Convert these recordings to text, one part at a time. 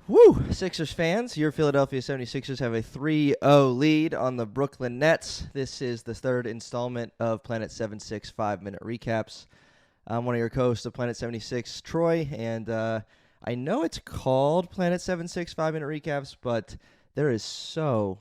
Woo! Sixers fans, your Philadelphia 76ers have a 3-0 lead on the Brooklyn Nets. This is the third installment of Planet 76 5-minute recaps. I'm one of your hosts of Planet 76, Troy, and I know it's called Planet 76 5-minute recaps, but there is so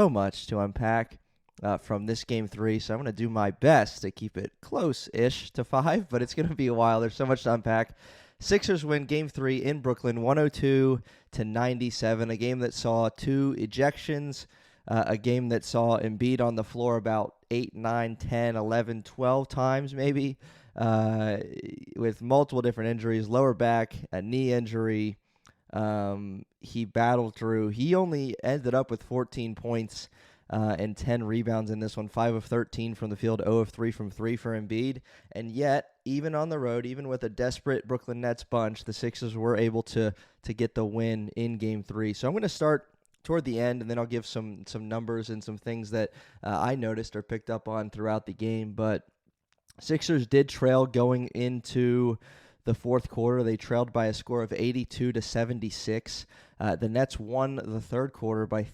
much to unpack from this Game 3, so I'm going to do my best to keep it close-ish to 5, but it's going to be a while. There's so much to unpack. Sixers win Game 3 in Brooklyn, 102-97, a game that saw 2 ejections, a game that saw Embiid on the floor about 8, 9, 10, 11, 12 times maybe, with multiple different injuries, lower back, a knee injury. He battled through. He only ended up with 14 points and 10 rebounds in this one, 5 of 13 from the field, 0 of 3 from 3 for Embiid. And yet, even on the road, even with a desperate Brooklyn Nets bunch, the Sixers were able to get the win in Game 3. So I'm going to start toward the end, and then I'll give some numbers and some things that I noticed or picked up on throughout the game. But Sixers did trail going into the fourth quarter. They trailed by a score of 82-76. The Nets won the third quarter by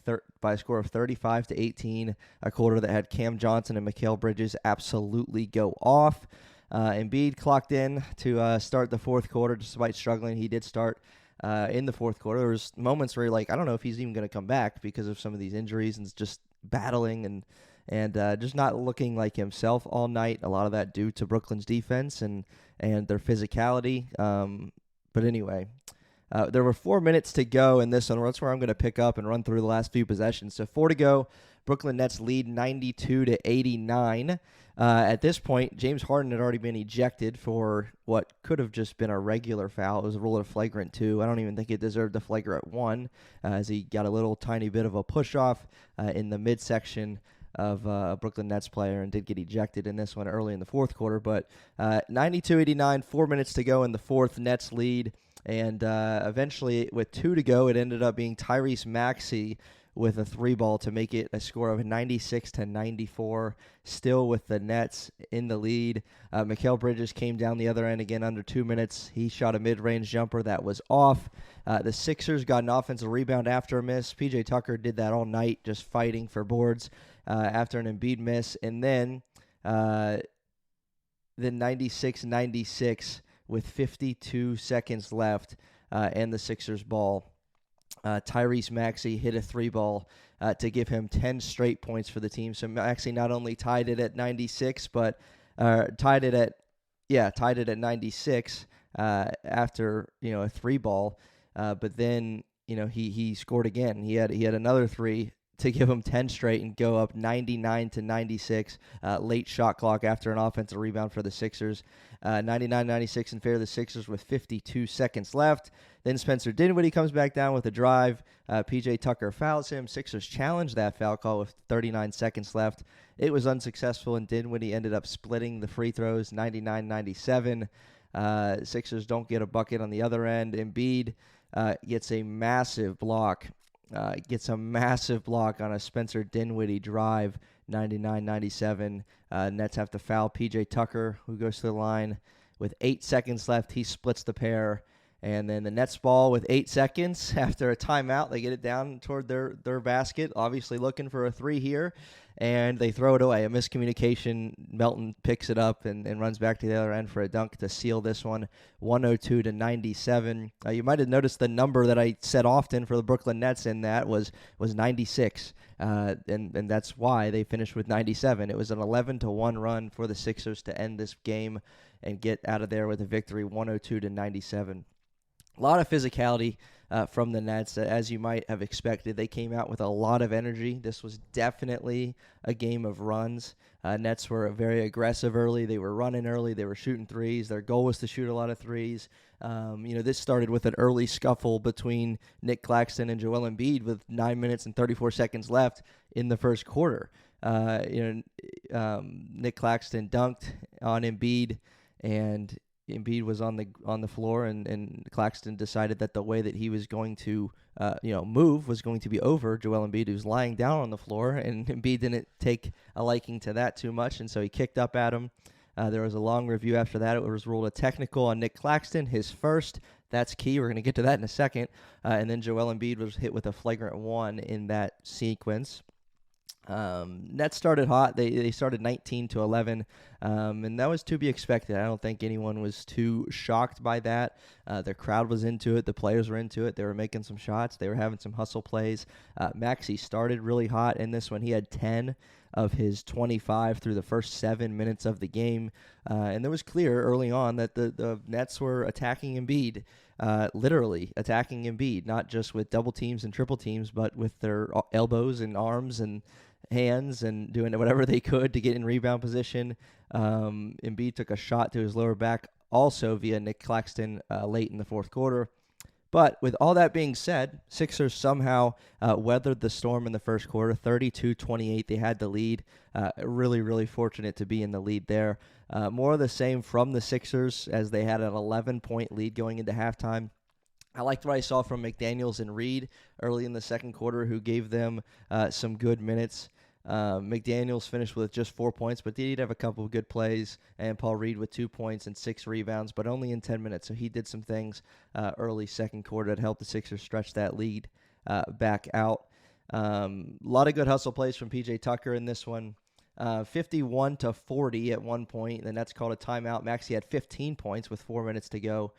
a score of 35-18, a quarter that had Cam Johnson and Mikal Bridges absolutely go off. Embiid clocked in to start the fourth quarter despite struggling. He did start in the fourth quarter. There was moments where you're like, I don't know if he's even going to come back because of some of these injuries and just battling and just not looking like himself all night. A lot of that due to Brooklyn's defense and their physicality. But anyway, there were 4 minutes to go in this one. That's where I'm going to pick up and run through the last few possessions. So 4 to go. Brooklyn Nets lead 92-89. At this point, James Harden had already been ejected for what could have just been a regular foul. It was a rule of flagrant 2. I don't even think it deserved a flagrant 1, as he got a little tiny bit of a push-off in the midsection of a Brooklyn Nets player and did get ejected in this one early in the fourth quarter. But 92-89, 4 minutes to go in the fourth, Nets lead. And eventually, with 2 to go, it ended up being Tyrese Maxey with a 3-ball to make it a score of 96-94, still with the Nets in the lead. Mikal Bridges came down the other end again under 2 minutes. He shot a mid-range jumper that was off. The Sixers got an offensive rebound after a miss. PJ Tucker did that all night, just fighting for boards after an Embiid miss. And then 96-96 with 52 seconds left and the Sixers ball. Tyrese Maxey hit a 3-ball to give him 10 straight points for the team. So Maxey not only tied it at 96, but tied it at 96 after a 3-ball. But then he scored again. He had another 3 to give him 10 straight and go up 99-96. Late shot clock after an offensive rebound for the Sixers. 99-96 in favor of the Sixers with 52 seconds left. Then Spencer Dinwiddie comes back down with a drive. PJ Tucker fouls him. Sixers challenged that foul call with 39 seconds left. It was unsuccessful, and Dinwiddie ended up splitting the free throws, 99-97. Sixers don't get a bucket on the other end. Embiid gets a massive block. On a Spencer Dinwiddie drive, 99-97. Nets have to foul PJ Tucker, who goes to the line with 8 seconds left. He splits the pair. And then the Nets ball with 8 seconds after a timeout. They get it down toward their basket, obviously looking for a 3 here, and they throw it away. A miscommunication. Melton picks it up and runs back to the other end for a dunk to seal this one, 102-97. You might have noticed the number that I said often for the Brooklyn Nets in that was 96, and that's why they finished with 97. It was an 11-1 run for the Sixers to end this game and get out of there with a victory, 102-97. A lot of physicality from the Nets, as you might have expected. They came out with a lot of energy. This was definitely a game of runs. Nets were very aggressive early. They were running early. They were shooting threes. Their goal was to shoot a lot of threes. This started with an early scuffle between Nick Claxton and Joel Embiid with 9 minutes and 34 seconds left in the first quarter. Nick Claxton dunked on Embiid, and Embiid was on the floor, and Claxton decided that the way that he was going to move was going to be over Joel Embiid, who's lying down on the floor, and Embiid didn't take a liking to that too much, and so he kicked up at him. There was a long review after that. It was ruled a technical on Nick Claxton, his first That's key. We're going to get to that in a second. And then Joel Embiid was hit with a flagrant 1 in that sequence. Nets started hot. They started 19-11, and that was to be expected. I don't think anyone was too shocked by that. The crowd was into it. The players were into it. They were making some shots. They were having some hustle plays. Maxey started really hot in this one. He had 10 of his 25 through the first 7 minutes of the game, and it was clear early on that the Nets were attacking Embiid. Literally attacking Embiid, not just with double teams and triple teams, but with their elbows and arms and hands and doing whatever they could to get in rebound position. Embiid took a shot to his lower back also via Nick Claxton late in the fourth quarter. But with all that being said, Sixers somehow weathered the storm in the first quarter, 32-28. They had the lead. Really, really fortunate to be in the lead there. More of the same from the Sixers as they had an 11-point lead going into halftime. I liked what I saw from McDaniels and Reed early in the second quarter, who gave them some good minutes. McDaniels finished with just 4 points, but did have a couple of good plays, and Paul Reed with 2 points and 6 rebounds, but only in 10 minutes. So he did some things early second quarter that helped the Sixers stretch that lead back out. A lot of good hustle plays from P.J. Tucker in this one. 51-40 at one point. The Nets called a timeout. Maxey had 15 points with 4 minutes to go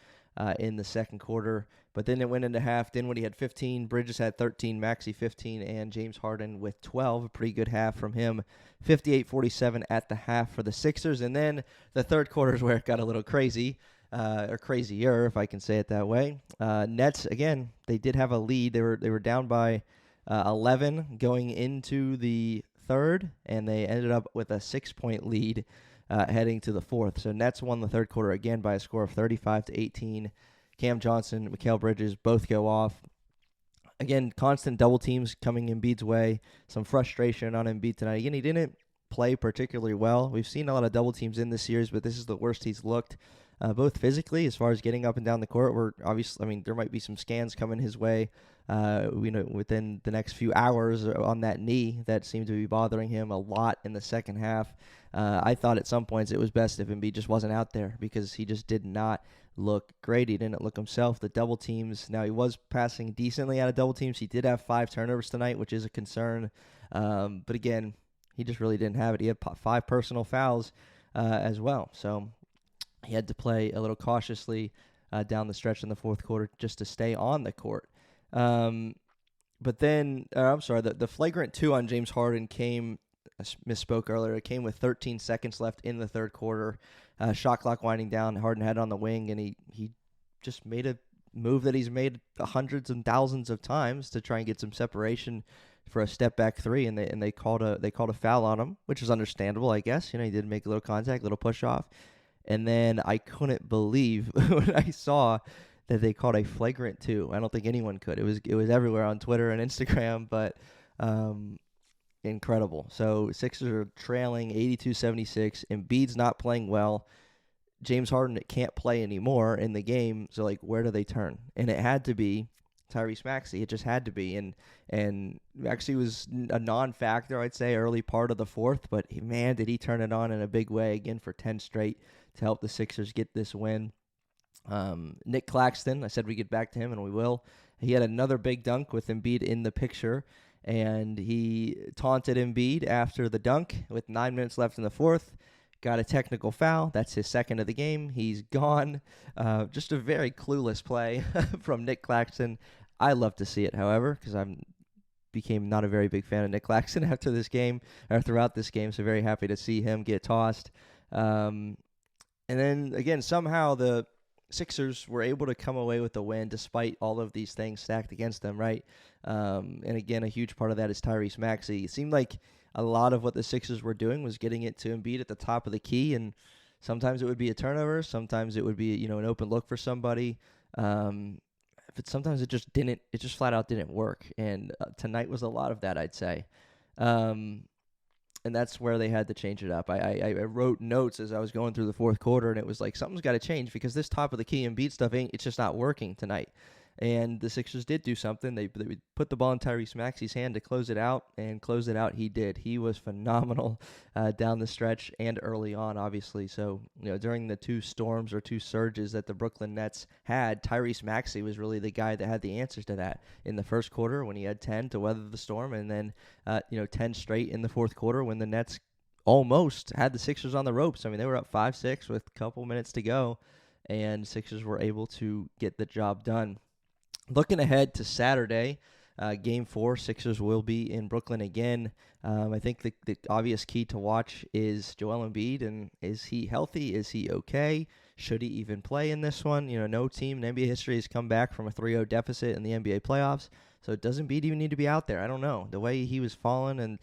in the second quarter. But then it went into half. Dinwiddie had 15, Bridges had 13, Maxey 15, and James Harden with 12. A pretty good half from him. 58-47 at the half for the Sixers. And then the third quarter is where it got a little crazy, or crazier, if I can say it that way. Nets, again, they did have a lead. They were down by 11 going into the third, and they ended up with a 6-point lead heading to the fourth. So Nets won the third quarter again by a score of 35-18. Cam Johnson, Mikal Bridges both go off. Again, constant double teams coming Embiid's way. Some frustration on Embiid tonight. Again, he didn't play particularly well. We've seen a lot of double teams in this series, but this is the worst he's looked, both physically as far as getting up and down the court. We're obviously, I mean, there might be some scans coming his way, within the next few hours on that knee that seemed to be bothering him a lot in the second half. I thought at some points it was best if Embiid just wasn't out there because he just did not look great. He didn't look himself. The double teams, now he was passing decently out of double teams. He did have 5 turnovers tonight, which is a concern. But again, he just really didn't have it. He had 5 personal fouls as well. So he had to play a little cautiously down the stretch in the fourth quarter just to stay on the court. But then, the flagrant 2 on James Harden came, I misspoke earlier, it came with 13 seconds left in the third quarter. Shot clock winding down. Harden had it on the wing, and he just made a move that he's made hundreds and thousands of times to try and get some separation for a step back 3, and they called a foul on him, which is understandable, I guess. He did make a little contact, a little push off, and then I couldn't believe when I saw that they called a flagrant 2. I don't think anyone could. It was everywhere on Twitter and Instagram, but incredible. So Sixers are trailing 82-76. Embiid's not playing well. James Harden can't play anymore in the game. So where do they turn? And it had to be Tyrese Maxey. It just had to be. And Maxey was a non-factor, I'd say, early part of the fourth. But man, did he turn it on in a big way again for 10 straight to help the Sixers get this win. Nick Claxton, I said we'd get back to him, and we will. He had another big dunk with Embiid in the picture, and he taunted Embiid after the dunk with 9 minutes left in the fourth. Got a technical foul. That's his second of the game. He's gone. Just a very clueless play from Nick Claxton. I love to see it, however, because I became not a very big fan of Nick Claxton after this game, or throughout this game, so very happy to see him get tossed. And then, again, somehow the Sixers were able to come away with the win despite all of these things stacked against them, right? And again, a huge part of that is Tyrese Maxey. It seemed like a lot of what the Sixers were doing was getting it to Embiid at the top of the key, and sometimes it would be a turnover, sometimes it would be an open look for somebody. But sometimes it just flat out didn't work, and tonight was a lot of that, I'd say. And that's where they had to change it up. I wrote notes as I was going through the fourth quarter, and it was like, something's got to change because this top of the key Embiid stuff it's just not working tonight. And the Sixers did do something. They put the ball in Tyrese Maxey's hand to close it out, and close it out he did. He was phenomenal down the stretch and early on, obviously. So, during the two storms or two surges that the Brooklyn Nets had, Tyrese Maxey was really the guy that had the answers to that in the first quarter when he had 10 to weather the storm, and then, 10 straight in the fourth quarter when the Nets almost had the Sixers on the ropes. I mean, they were up 5-6 with a couple minutes to go, and Sixers were able to get the job done. Looking ahead to Saturday, Game 4, Sixers will be in Brooklyn again. I think the obvious key to watch is Joel Embiid, and is he healthy? Is he okay? Should he even play in this one? No team in NBA history has come back from a 3-0 deficit in the NBA playoffs, so does Embiid even need to be out there? I don't know. The way he was falling and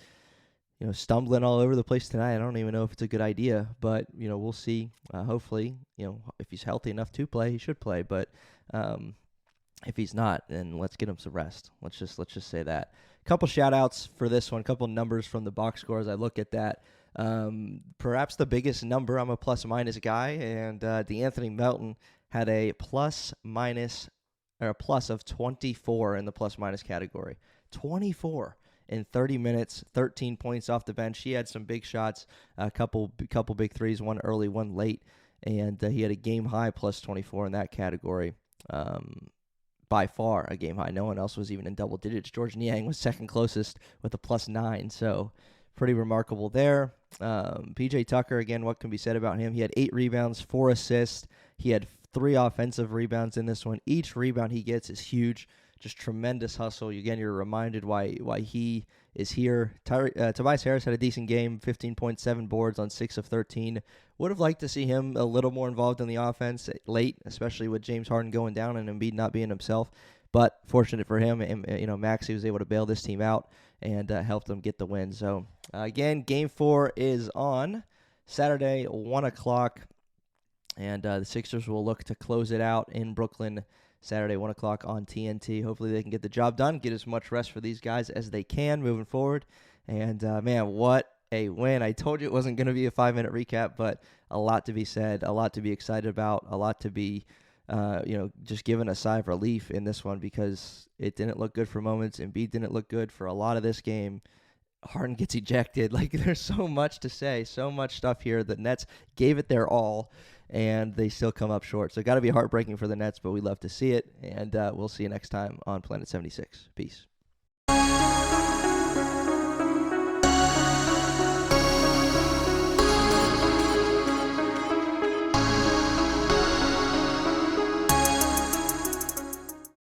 stumbling all over the place tonight, I don't even know if it's a good idea, but we'll see. Hopefully, if he's healthy enough to play, he should play, but if he's not, then let's get him some rest. Let's just say that. A couple shout-outs for this one, a couple numbers from the box score as I look at that. Perhaps the biggest number, I'm a plus-minus guy, and DeAnthony Melton had a plus of 24 in the plus-minus category. 24 in 30 minutes, 13 points off the bench. He had some big shots, a couple big threes, one early, one late, and he had a game-high plus 24 in that category. By far a game high. No one else was even in double digits. George Niang was second closest with a plus 9, so pretty remarkable there. PJ Tucker, again, what can be said about him? He had 8 rebounds, 4 assists. He had 3 offensive rebounds in this one. Each rebound he gets is huge. Just tremendous hustle. Again, you're reminded why he is here. Tobias Harris had a decent game, 15.7 boards on 6 of 13. Would have liked to see him a little more involved in the offense late, especially with James Harden going down and Embiid not being himself. But fortunate for him, Maxey was able to bail this team out and help them get the win. So, again, Game 4 is on Saturday, 1 o'clock. And the Sixers will look to close it out in Brooklyn Saturday, 1 o'clock on TNT. Hopefully they can get the job done, get as much rest for these guys as they can moving forward. And, man, what a win. I told you it wasn't going to be a 5-minute recap, but a lot to be said, a lot to be excited about, a lot to be, just given a sigh of relief in this one because it didn't look good for moments. Embiid didn't look good for a lot of this game. Harden gets ejected. There's so much to say, so much stuff here. The Nets gave it their all, and they still come up short. So got to be heartbreaking for the Nets, but we love to see it, and we'll see you next time on Planet 76. Peace.